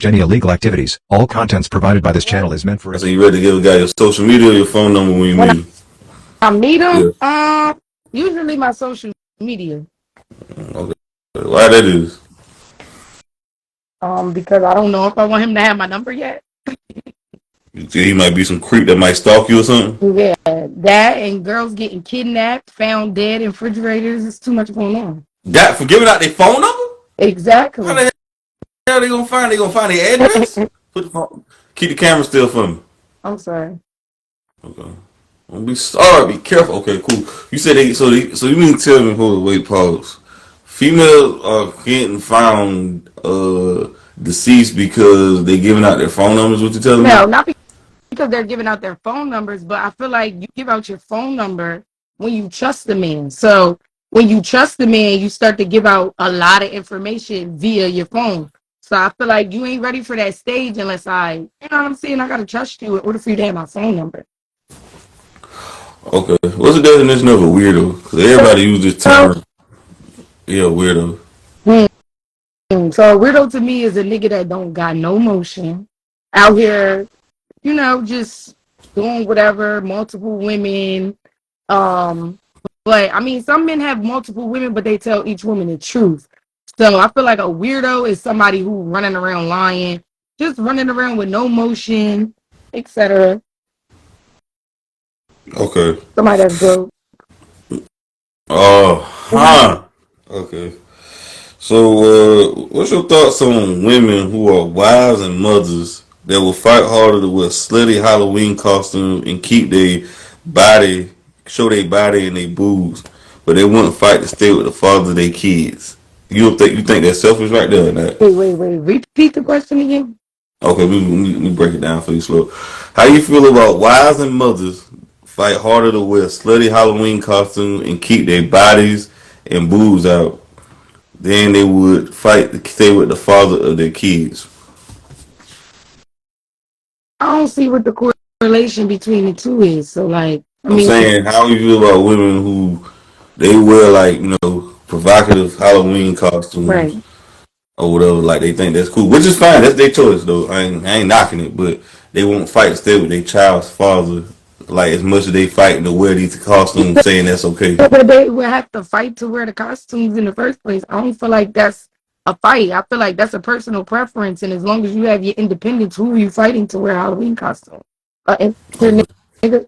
any illegal activities. All contents provided by this channel is meant for... So you ready to give a guy your social media or your phone number when you meet him? I meet him, Yeah. usually my social media. Okay. Why that is? Because I don't know if I want him to have my number yet. You see, he might be some creep that might stalk you or something. Yeah, that and girls getting kidnapped, found dead in refrigerators. It's too much going on. That for giving out their phone number? How Exactly. the hell they gonna find? They gonna find their address? Put the phone. Keep the camera still for me. I'm sorry. Okay. Don't be sorry. Be careful. Okay, cool. You said they. So you mean to tell me? Hold on, wait, pause. Females are getting found deceased because they giving out their phone numbers. What you telling me? No, not because they're giving out their phone numbers, but I feel like you give out your phone number when you trust the man. So when you trust the man, you start to give out a lot of information via your phone. So I feel like you ain't ready for that stage unless you know what I'm saying? I gotta trust you in order for you to have my phone number. Okay. What's the definition of a weirdo? Because everybody uses this term. Yeah, weirdo. So a weirdo to me is a nigga that don't got no motion out here, just doing whatever, multiple women. But I mean, some men have multiple women, but they tell each woman the truth. So I feel like a weirdo is somebody who running around lying, just running around with no motion, etc. Okay. Somebody that's broke. Oh, Okay. So, what's your thoughts on women who are wives and mothers that will fight harder to wear slutty Halloween costumes and keep their body, show their body and their boobs, but they wouldn't fight to stay with the father of their kids? You think that's selfish right there or not? Wait. Repeat the question again. Okay, we break it down for you slow. How you feel about wives and mothers fight harder to wear slutty Halloween costumes and keep their bodies and boobs out than they would fight to stay with the father of their kids? I don't see what the correlation between the two is. So, like, I I'm mean, saying, how you feel about women who they wear like provocative Halloween right. costumes or whatever? Like they think that's cool, which is fine. That's their choice though. I ain't knocking it, but they won't fight to stay with their child's father like as much as they fighting to wear these costumes, saying that's okay. But they would have to fight to wear the costumes in the first place. I don't feel like that's a fight. I feel like that's a personal preference, and as long as you have your independence, who are you fighting to wear a Halloween costume? Okay. Nigga.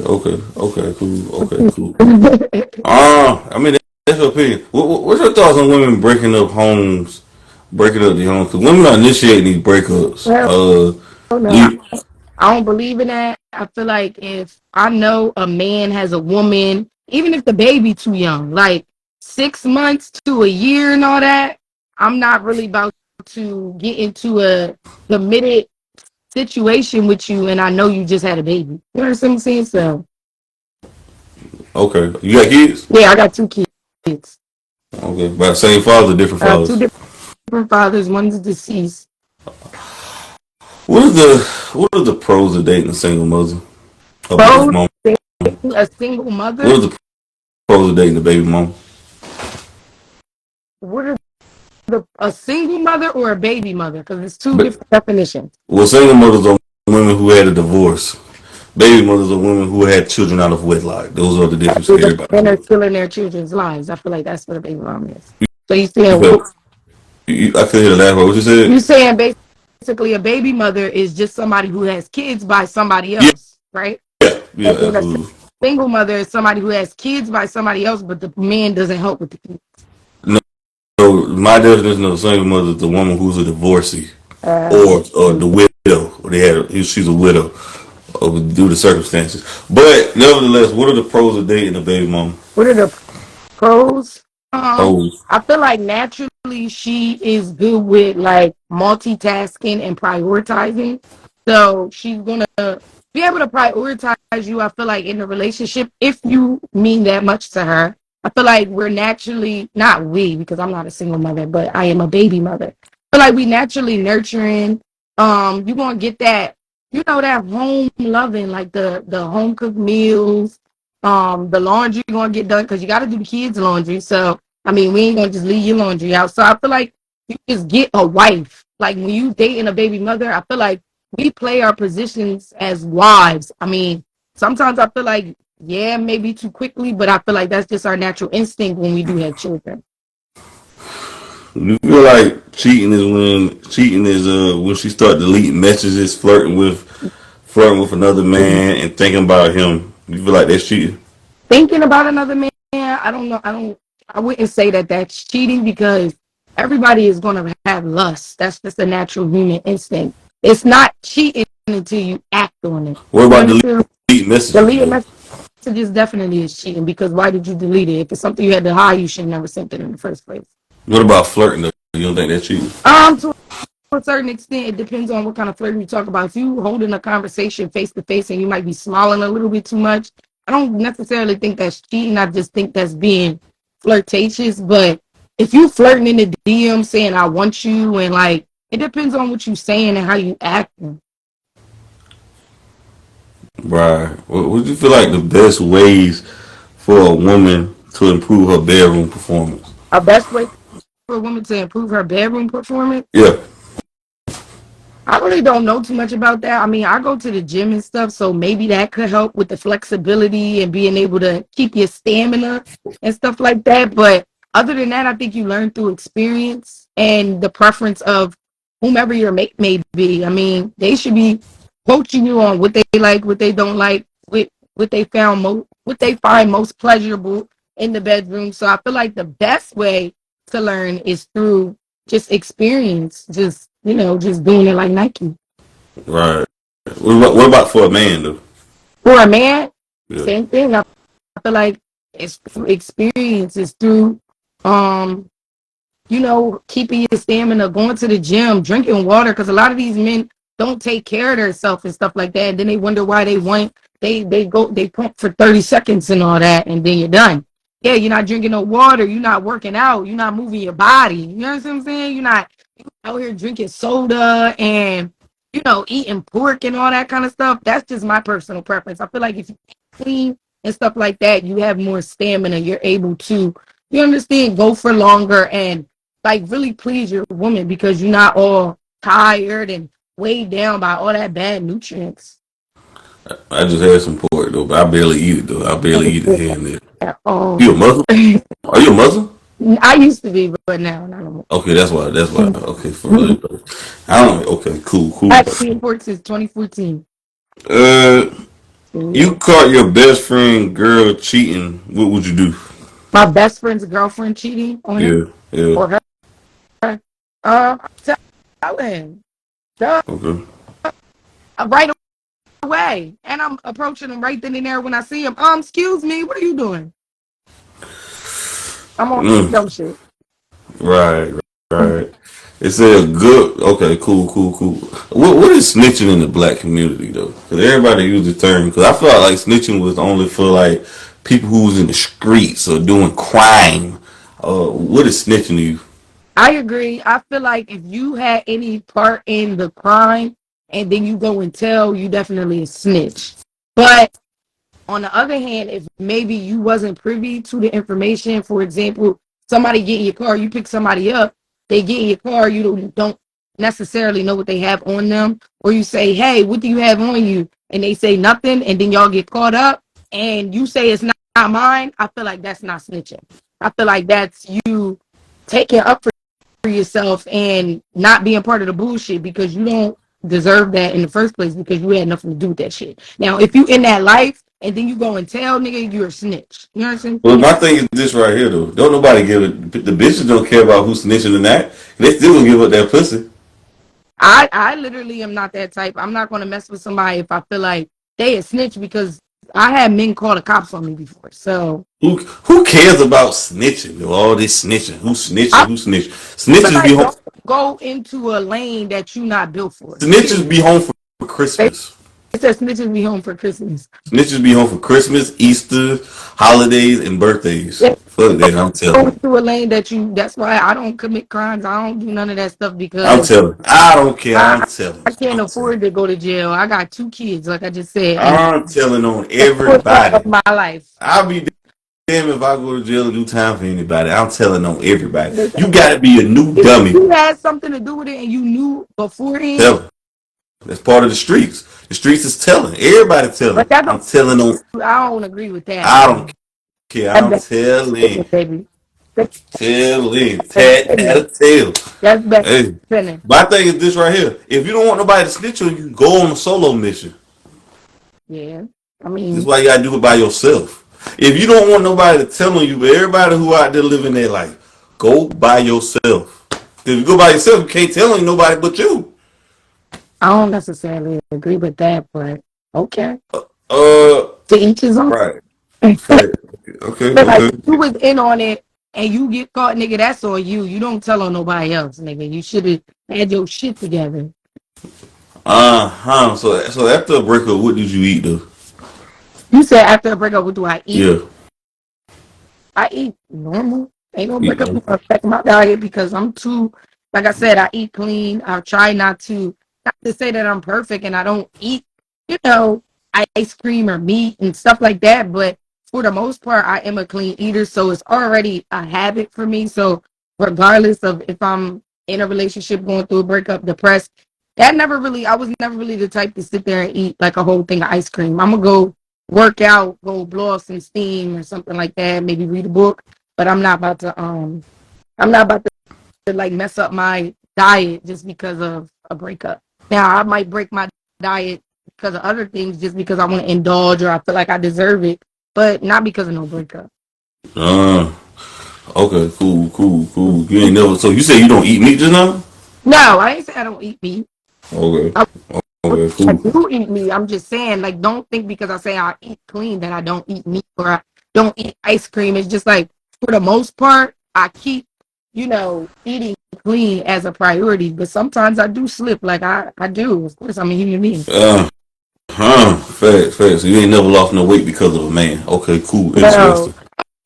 Okay, cool. I mean, that's your opinion. What's your thoughts on women breaking up homes, breaking up the homes? Because women are initiating these breakups. Well, no, You, I don't believe in that. I feel like if I know a man has a woman, even if the baby too young, like 6 months to a year and all that, I'm not really about to get into a committed situation with you, and I know you just had a baby. You understand what I'm saying? So okay, you got kids? yeah, I got 2 kids. Okay, by the same father, different Two fathers. different fathers. One's deceased. What are the pros of dating a single mother, a baby Both mom? a single What mother. are the pros of dating a baby mom? What are a single mother or a baby mother? Because it's two But different definitions. well, single mothers are women who had a divorce. Baby mothers are women who had children out of wedlock. Those are the difference for everybody. And they're still in their children's lives. I feel like that's what a baby mom is. So you You saying felt, I couldn't hear the last word. What you you said? saying basically a baby mother is just somebody who has kids by somebody Yeah, else, right? yeah, And then a absolutely. single mother is somebody who has kids by somebody else, but the man doesn't help with the kids. No, so my definition of a single mother is the woman who's a divorcee Uh, or the widow. Or she's a widow due to circumstances. But nevertheless, what are the pros of dating a baby mom? what are the pros? Oh, I feel like naturally she is good with like multitasking and prioritizing. So she's gonna be able to prioritize you. I feel like in the relationship, if you mean that much to her, I feel like we're naturally not we because I'm not a single mother, but I am a baby mother. I feel like we naturally nurturing. You're gonna get that, that home loving, like the home cooked meals. The laundry gonna get done because you got to do the kids' laundry. So I mean, we ain't gonna just leave your laundry out. So I feel like you just get a wife. Like when you dating a baby mother, I feel like we play our positions as wives. I mean, sometimes I feel like, yeah, maybe too quickly, but I feel like that's just our natural instinct when we do have children. You feel like cheating is when she start deleting messages, flirting with another man, and thinking about him. You feel like that's cheating? Thinking about another man, I don't know. I wouldn't say that that's cheating because everybody is going to have lust. That's just a natural human instinct. It's not cheating until you act on it. What You about understand? deleting messages Deleting though? messages definitely is cheating because why did you delete it? If it's something you had to hide, you should never sent it in the first place. What about flirting though? You don't think that's cheating? To a certain extent, it depends on what kind of flirting you talk about. If you holding a conversation face to face and you might be smiling a little bit too much, I don't necessarily think that's cheating. I just think that's being flirtatious. But if you flirting in the DM saying I want you and like it depends on what you saying and how you acting. Right. What would you feel like the best ways for a woman to improve her bedroom performance? A best way for a woman to improve her bedroom performance. Yeah. I really don't know too much about that. I mean, I go to the gym and stuff, so maybe that could help with the flexibility and being able to keep your stamina and stuff like that. But other than that, I think you learn through experience and the preference of whomever your mate may be. I mean, they should be coaching you on what they like, what they don't like, what they find most pleasurable in the bedroom. So I feel like the best way to learn is through just experience, just doing it like Nike. Right. What about for a man though? For a man, Yeah. same thing. I feel like it's through experience, it's through um, keeping your stamina, going to the gym, drinking water, because a lot of these men don't take care of themselves and stuff like that. And then they wonder why they pump for 30 seconds and all that, and then you're done. Yeah, you're not drinking no water, you're not working out, you're not moving your body. You know what I'm saying? You're not out here drinking soda and eating pork and all that kind of stuff. That's just my personal preference. I feel like if you eat clean and stuff like that, you have more stamina. You're able to, you understand, go for longer and like really please your woman because you're not all tired and weighed down by all that bad nutrients. I just had some pork though, but I barely eat it though. I barely eat it here and there. At all. You a Muslim? Are you a Muslim? I used to be, but now not no Okay, that's why. That's why. Okay, more. I don't. Okay, cool, cool. I've been in pork since 2014. Uh, So, you yeah. caught your best friend girl cheating. What would you do? My best friend's girlfriend cheating on him Yeah, yeah. or her. Tell him. Duh, Okay. right away. And I'm approaching him right then and there when I see him. Excuse me, what are you doing? I'm on Mm, dumb shit. right, right. It said good. Okay, cool, cool, cool. What is snitching in the black community though? Because everybody uses the term. Because I felt like snitching was only for like people who's in the streets or doing crime. What is snitching to you? I agree. I feel like if you had any part in the crime and then you go and tell, you definitely a snitch. But on the other hand, if maybe you wasn't privy to the information, for example, somebody get in your car, you pick somebody up, they get in your car, you don't necessarily know what they have on them, or you say, hey, what do you have on you? And they say nothing, and then y'all get caught up, and you say it's not mine. I feel like that's not snitching. I feel like that's you taking up for yourself and not being part of the bullshit because you don't deserve that in the first place because you had nothing to do with that shit. Now, if you in that life and then you go and tell nigga you're a snitch, you know what I'm saying? Well, my thing is this right here though. Don't nobody give it. The bitches don't care about who's snitching or not. They still gonna give up that pussy. I literally am not that type. I'm not gonna mess with somebody if I feel like they a snitch because I had men call the cops on me before. So Who cares about snitching? All this snitching. Who's snitching? I Who snitch? feel Snitches be like home. don't go into a lane that you not built for. Snitches be home for They Christmas. said snitches be home for Christmas. Snitches be home for Christmas, Easter, holidays, and birthdays. Yeah, Fuck that. I'm go telling. into a lane that you. That's why I don't commit crimes. I don't do none of that stuff I'm because telling. I don't care. I'm I telling. I can't I'm telling. afford to go to jail. I got two kids, like I just said, and I'm telling on the story of everybody. my life. I'll be damn if I go to jail and do time for anybody. I'm telling on everybody. Listen, You got to be a new if dummy. you had something to do with it and you knew beforehand, Tell. That's part of the streets. The streets is telling. Everybody but telling. that I'm don't, telling on. I don't agree with that. I don't care. That's I'm bad telling. sinning, baby. That's Telling. bad Tat, tat, sinning. a tail. That's bad Hey. sinning. My thing is this right here. If you don't want nobody to snitch on you, go on a solo mission. Yeah. I This is mean, why you gotta do it by yourself. If you don't want nobody to tell on you, but everybody who out there living their life, go by yourself. If you go by yourself, you can't tell on nobody but you. I don't necessarily agree with that, but okay. Uh, To each his own. right. But Right. Okay. like, Okay. if you was in on it and you get caught, nigga, that's on you. You don't tell on nobody else, nigga. You should have had your shit together. So after a breakup, what did you eat though? You said after a breakup, what do I eat? Yeah. I eat normal. Ain't no Eat breakup no. affect my diet because I'm too, like I said, I eat clean. I try not to say that I'm perfect and I don't eat, you know, ice cream or meat and stuff like that. But for the most part, I am a clean eater. So it's already a habit for me. So regardless of if I'm in a relationship going through a breakup, depressed, I was never really the type to sit there and eat like a whole thing of ice cream. I'm going to go work out, go blow off some steam or something like that, maybe read a book. But I'm not about to like mess up my diet just because of a breakup. Now I might break my diet because of other things just because I want to indulge or I feel like I deserve it, but not because of no breakup. Uh. Okay. Cool. Cool. Cool. You ain't never. So you say you don't eat meat just now? No, I ain't say I don't eat meat. Okay. I, Okay. I Cool. do eat meat. I'm just saying, like, don't think because I say I eat clean that I don't eat meat or I don't eat ice cream. It's just like for the most part, I keep, eating clean as a priority. But sometimes I do slip, like I do. Of course, I'm a human being. Facts. Facts. So you ain't never lost no weight because of a man. Okay. Cool. No. Interesting.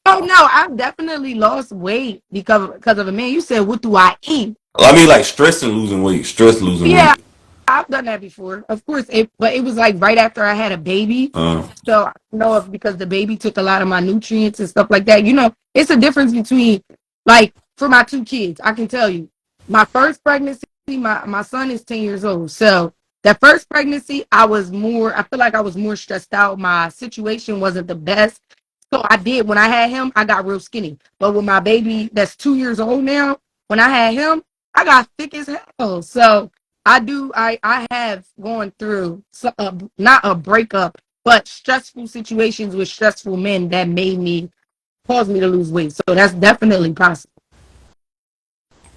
Oh no, I've definitely lost weight because of a man. You said, what do I eat? I mean, like stress and losing weight. Stress losing Yeah, weight. I've done that before. Of course, but it was like right after I had a baby. Uh. So I know if because the baby took a lot of my nutrients and stuff like that. It's a difference between like for my two kids. I can tell you, my first pregnancy, my son is 10 years old. So that first pregnancy, I feel like I was more stressed out. My situation wasn't the best. So I did when I had him, I got real skinny. But with my baby that's 2 years old now, when I had him, I got thick as hell. So I have gone through not a breakup, but stressful situations with stressful men that caused me to lose weight. So that's definitely possible.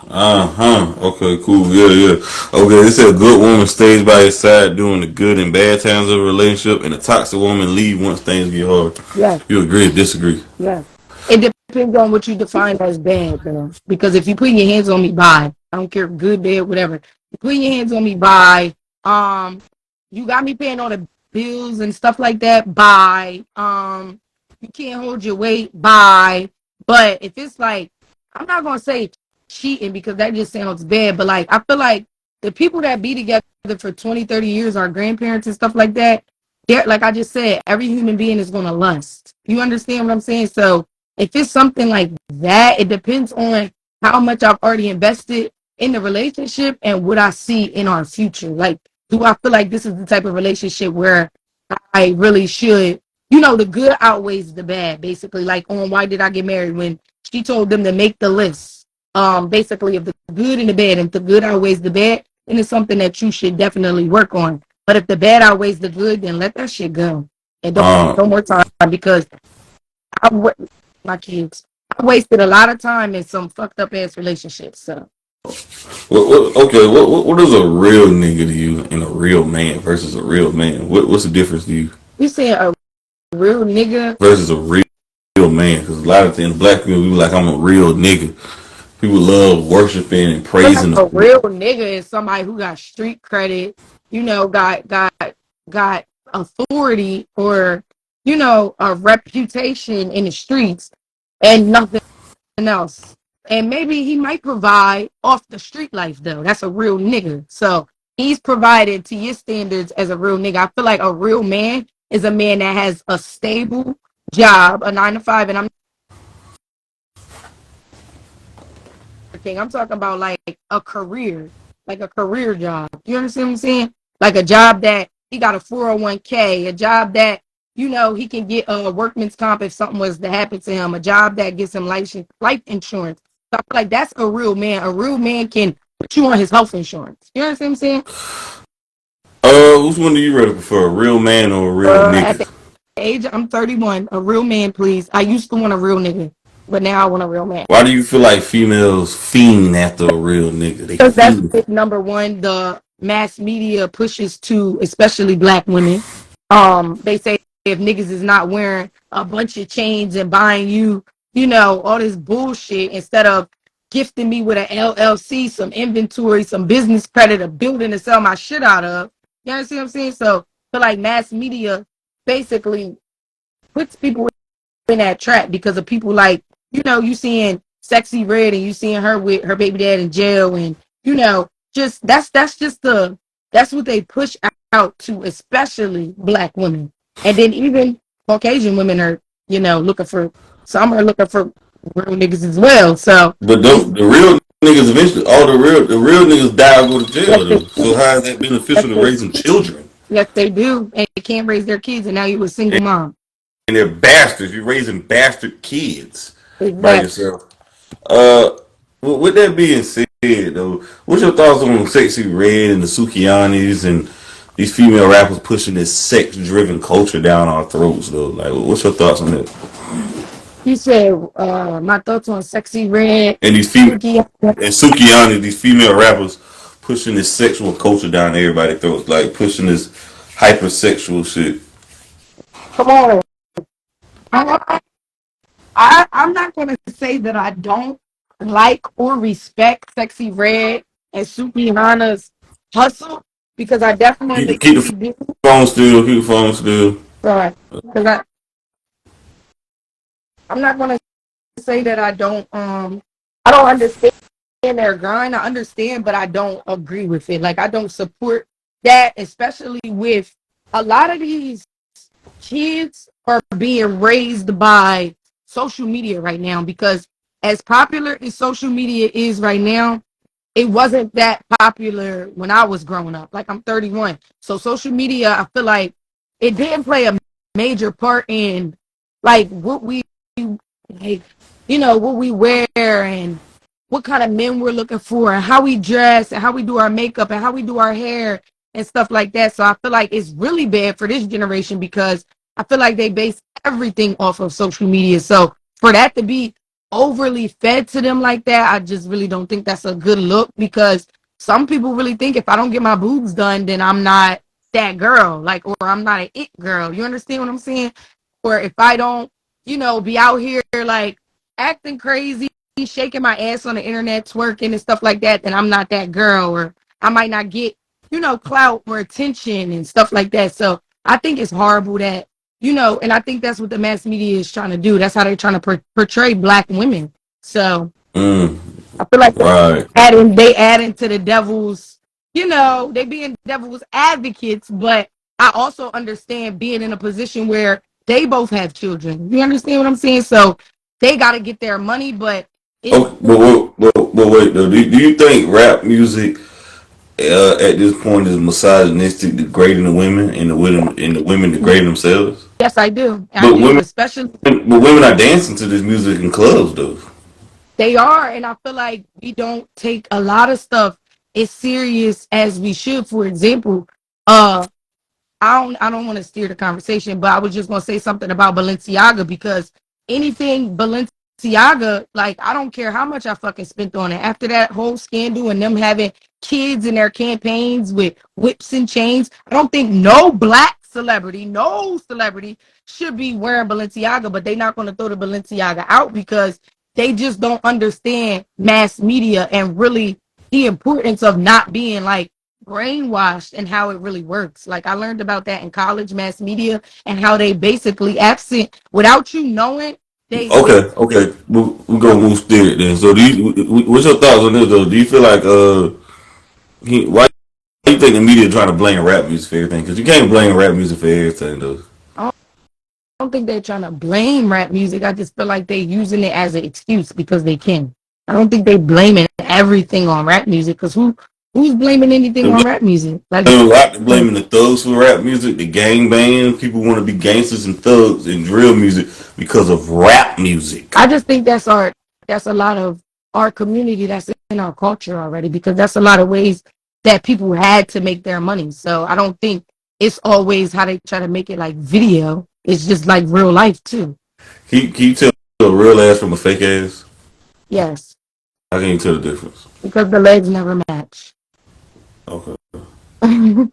Okay. Cool. Yeah. Yeah. Okay. They said a good woman stays by his side during the good and bad times of a relationship, and a toxic woman leave once things get hard. Yes, You agree or disagree? yes. It depends on what you define as bad, though. Because if you put your hands on me, bye. I don't care, good, bad, whatever. You put your hands on me, bye. You got me paying all the bills and stuff like that, bye. You can't hold your weight, bye. But if it's like, I'm not gonna say cheating because that just sounds bad, but like I feel like the people that be together for 20, 30 years, our grandparents and stuff like that, they're like I just said, every human being is gonna lust. You understand what I'm saying? So if it's something like that, it depends on how much I've already invested in the relationship and what I see in our future. Like, do I feel like this is the type of relationship where I really should, the good outweighs the bad, basically. Like on Why Did I Get Married? When she told them to make the list, basically of the good and the bad, and if the good outweighs the bad, then it's something that you should definitely work on. But if the bad outweighs the good, then let that shit go. And don't Uh. no more time because my kids. I wasted a lot of time in some fucked up ass relationships. So Okay. What is a real nigga to you and a real man versus a real man? What's the difference to you you saying a real nigga? versus a real man? Because a lot of things, black people, we be like, I'm a real nigga. People love worshiping and I feel like praising a the. real nigga is somebody who got street credit, got authority or a reputation in the streets and nothing else. And maybe he might provide off the street life though. That's a real nigga. So he's provided to your standards as a real nigga. I feel like a real man is a man that has a stable job, a 9 to 5, and I'm anything. I'm talking about like a career job. You understand what I'm saying? Like a job that he got a 401k, a job that he can get a workman's comp if something was to happen to him, a job that gets him life insurance. So I feel like that's a real man. A real man can put you on his health insurance. You understand what I'm saying? Which one do you rather prefer, a real man or a real At nigga? the age I'm 31, a real man, please. I used to want a real nigga, but now I want a real man. Why do you feel like females fiend after a real nigga? They Because that's fiend. what, number one, the mass media pushes to, especially black women. They say if niggas is not wearing a bunch of chains and buying you, all this bullshit instead of gifting me with an LLC, some inventory, some business credit, a building to sell my shit out of. You understand what I'm saying? So, I feel like mass media basically puts people in that trap because of people like you seeing Sexy Red and you seeing her with her baby dad in jail and just that's what they push out to especially black women and then even Caucasian women are looking for some are looking for real niggas as well so But it's the real niggas eventually, all the real niggas die or go to yes jail they though. do So how is that yes beneficial to they, raising children? yes, they do and they can't raise their kids and now you a single mom And they're bastards. You're raising bastard kids by exactly. yourself. Uh, with that being said, though, what's your thoughts on Sexy Red and the Sukianis and these female rappers pushing this sex-driven culture down our throats, though? Like, what's your thoughts on that? You said my thoughts on Sexy Red, And these Suki. and Sukiani, these female rappers pushing this sexual culture down everybody's throats, like pushing this hypersexual shit. Come on. I'm not going to say that I don't like or respect Sexy Red and Suki Hana's hustle because I definitely Keep the do. phone still. Keep the phone still. Sorry. Because I'm not going to say that I don't understand their grind. I understand, but I don't agree with it. Like I don't support that, especially with a lot of these kids are being raised by social media right now because as popular as social media is right now, it wasn't that popular when I was growing up. Like I'm 31. So social media, I feel like it didn't play a major part in like what we like, what we wear and what kind of men we're looking for and how we dress and how we do our makeup and how we do our hair and stuff like that. So I feel like it's really bad for this generation because I feel like they base everything off of social media. So for that to be overly fed to them like that, I just really don't think that's a good look because some people really think if I don't get my boobs done, then I'm not that girl, like, or I'm not an it girl. You understand what I'm saying? Or if I don't, be out here like acting crazy, shaking my ass on the internet, twerking and stuff like that, then I'm not that girl, or I might not get, clout or attention and stuff like that. So I think it's horrible that and I think that's what the mass media is trying to do. That's how they're trying to portray black women. So Mm, I feel like right. they add into the devil's, they being devil's advocates, but I also understand being in a position where they both have children. You understand what I'm saying? So they got to get their money, but it's Oh, but wait though. Do you think rap music at this point is misogynistic, degrading the women, and the women degrading themselves? yes, I do. I But do, women, especially but women are dancing to this music in clubs though. they are, and I feel like we don't take a lot of stuff as serious as we should. For example, uh I don't want to steer the conversation, but I was just gonna say something about Balenciaga because anything Balenciaga, like I don't care how much I fucking spent on it. After that whole scandal and them having kids in their campaigns with whips and chains, I don't think no celebrity should be wearing Balenciaga, but they're not gonna throw the Balenciaga out because they just don't understand mass media and really the importance of not being like brainwashed and how it really works. Like I learned about that in college, mass media, and how they basically absent without you knowing. They Okay. We gonna move spirit then. So, what's your thoughts on this though? Do you feel like why do you think the media trying to blame rap music for everything? Because you can't blame rap music for everything though. I don't think they're trying to blame rap music. I just feel like they're using it as an excuse because they can. I don't think they blaming everything on rap music because who's blaming anything on rap music? Like, A lot of blaming the thugs for rap music, the gang bang. People want to be gangsters and thugs and drill music because of rap music. I just think that's a lot of our community that's in our culture already because that's a lot of ways that people had to make their money. So I don't think it's always how they try to make it like video. It's just like real life too. Can you tell a real ass from a fake ass? Yes, How can you tell the difference? because the legs never match. Okay. the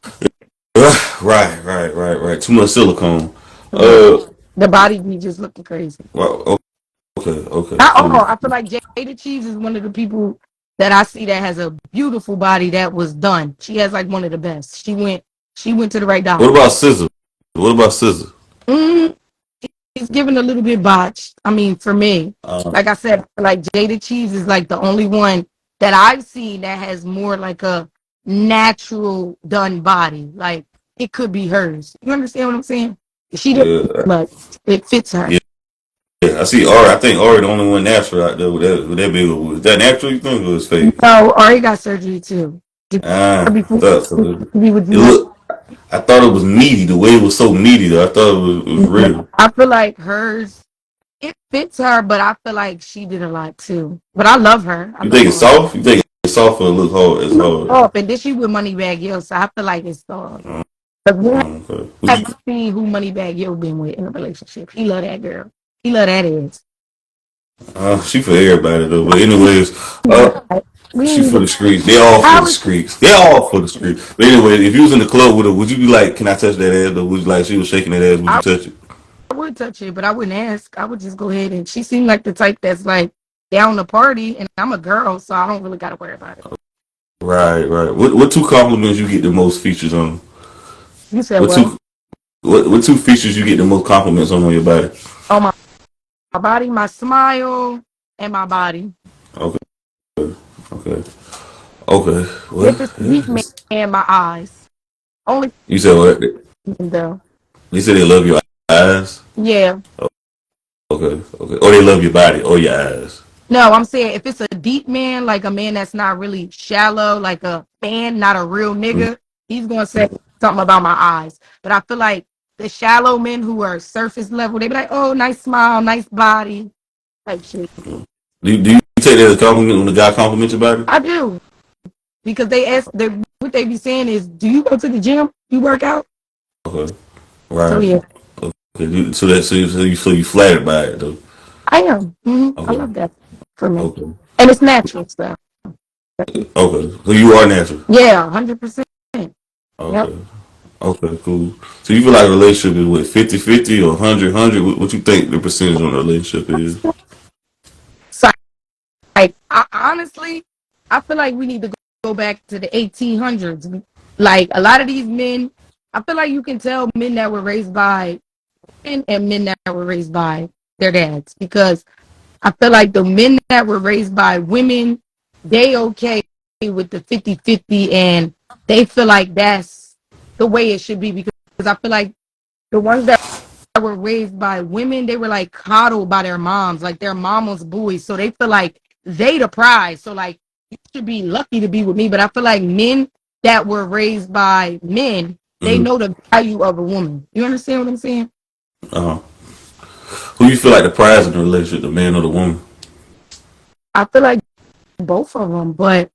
Right. Too much silicone. Uh, body be just looking crazy. well, okay, Not all. cool. I feel like Jada Cheese is one of the people that I see that has a beautiful body that was done. She has like one of the best. She went to the right What doctor. about Scissor? What about Scissor? Mm, it's given a little bit botched. I mean, for me, Uh, like I said, like Jada Cheese is like the only one that I've seen that has more like a natural done body. Like it could be hers. You understand what I'm saying? She doesn't, yeah, but it fits her. yeah. I see Ari. I think Ari the only one natural out there with that big. Was that natural? You think it was fake? No, Ari got surgery too. I Before thought so. be with It you. looked. I thought it was meaty. The way it was so meaty, though. I thought it was real. I feel like hers, it fits her, but I feel like she did a lot too. But I love her. I You love think it's all. soft? You think it's soft or it look hard? It's hard. Oh, and then she with Moneybag Yo, so I feel like it's soft. But we Okay. Would you? haven't seen who Moneybag Yo been with in a relationship. He love that girl. He love that ass. She for everybody though. But anyways, We she ain't for even, the streets. They all for how the is streets. They all for the streets. But anyway, if you was in the club with her, would you be like, "Can I touch that ass?" Or would you like she was shaking that ass? Would you I touch it? would touch it, but I wouldn't ask. I would just go ahead and she seemed like the type that's like down the party, and I'm a girl, so I don't really gotta worry about it. Right. What two compliments you get the most features on? You said What what? two what two features you get the most compliments on your body? Oh my body, my smile, and my body. Okay, okay, okay. Well, If it's yeah. deep man, my eyes. Only You said what? though. You said they love your eyes. Yeah. Okay. Or they love your body or your eyes. No, I'm saying if it's a deep man, like a man that's not really shallow, like a fan, not a real Mm. nigga, he's gonna say something about my eyes. But I feel like the shallow men who are surface level, they be like, "Oh, nice smile, nice body," type shit. Do you take that as a compliment when the guy compliments your body? I do because they ask, what they be saying is, "Do you go to the gym? You work out?" Okay, So right. yeah, Okay, so you flattered by it though. I am. I Okay, love that for me, okay, and it's natural stuff. okay. So you are natural. Yeah, 100%. Yep. Okay, okay, cool. So you feel like a relationship is what 50-50 or 100-100? What you think the percentage on a relationship is? So, like, honestly, I feel like we need to go back to the 1800s. Like, a lot of these men, I feel like you can tell men that were raised by men and men that were raised by their dads because I feel like the men that were raised by women, they okay with the 50-50 and they feel like that's the way it should be because I feel like the ones that were raised by women, they were like coddled by their moms, like their mama's boys. So they feel like they the prize. So like you should be lucky to be with me. But I feel like men that were raised by men, they Mm-hmm. know the value of a woman. You understand what I'm saying? Uh-huh. Who you feel like the prize in the relationship, the man or the woman? I feel like both of them. But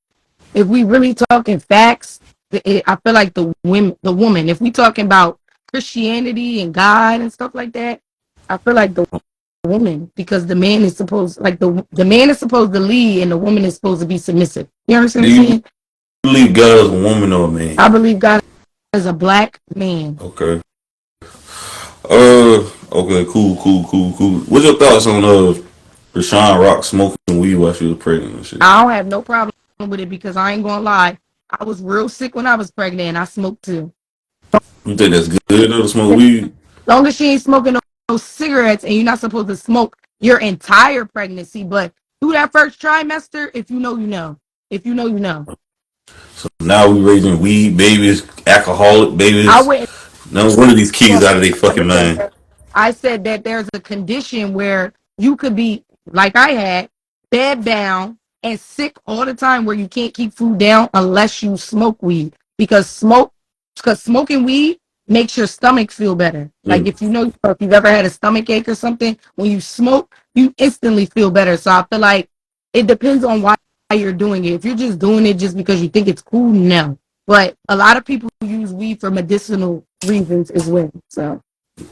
if we really talking facts, I feel like the woman. If we talking about Christianity and God and stuff like that, I feel like the woman because the man is supposed like the man is supposed to lead and the woman is supposed to be submissive. You understand Do what I'm you saying? believe God is a woman or a man? I believe God is a black man. Okay. Okay. Cool. What's your thoughts on Rashawn Rock smoking weed while she was pregnant and shit? I don't have no problem with it because I ain't gonna lie. I was real sick when I was pregnant and I smoked too. You think that's good though to smoke weed? Long as she ain't smoking no cigarettes and you're not supposed to smoke your entire pregnancy, but through that first trimester, if you know, you know. If you know, you know. So now we raising weed babies, alcoholic I babies. wouldn't. None one of these kids out of their fucking mind. I said that there's a condition where you could be like I had bed bound and sick all the time where you can't keep food down unless you smoke weed because smoking weed makes your stomach feel better. Like Mm. if you know if you've ever had a stomach ache or something, when you smoke, you instantly feel better. So I feel like it depends on why you're doing it. If you're just doing it just because you think it's cool, no. But a lot of people use weed for medicinal reasons as well. So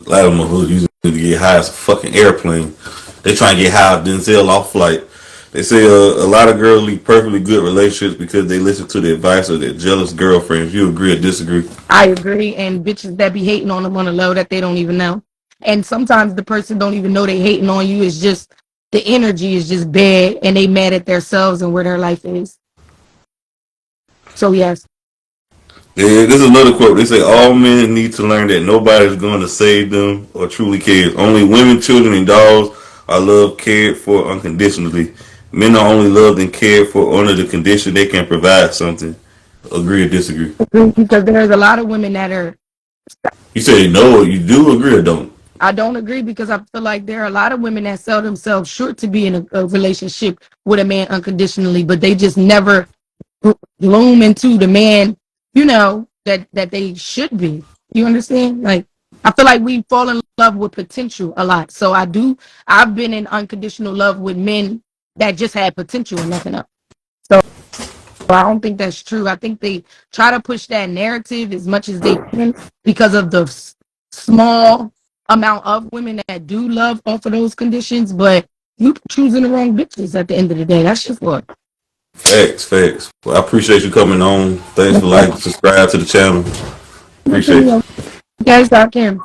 A lot of them are hood using it to get high as a fucking airplane. They try and get high Denzel off flight. They say a lot of girls leave perfectly good relationships because they listen to the advice of their jealous girlfriends. You agree or disagree? I agree. And bitches that be hating on them on the low that they don't even know. And sometimes the person don't even know they hating on you. It's just the energy is just bad and they mad at themselves and where their life is. So yes. Yeah, this is another quote. They say all men need to learn that nobody's going to save them or truly cares. Only women, children, and dogs are loved, cared for unconditionally. Men are only loved and cared for under the condition they can provide something. Agree or disagree? Because there's a lot of women that are You say no, you do agree or don't? I don't agree because I feel like there are a lot of women that sell themselves short to be in a relationship with a man unconditionally, but they just never bloom into the man, that they should be. You understand? Like I feel like we fall in love with potential a lot. So I've been in unconditional love with men that just had potential and nothing else. So I don't think that's true. I think they try to push that narrative as much as they can because of the small amount of women that do love off of those conditions, but you choosing the wrong bitches at the end of the day. That's just what. Facts, facts. Well, I appreciate you coming on. Thanks for liking, subscribe to the channel. Appreciate you. You guys, I can.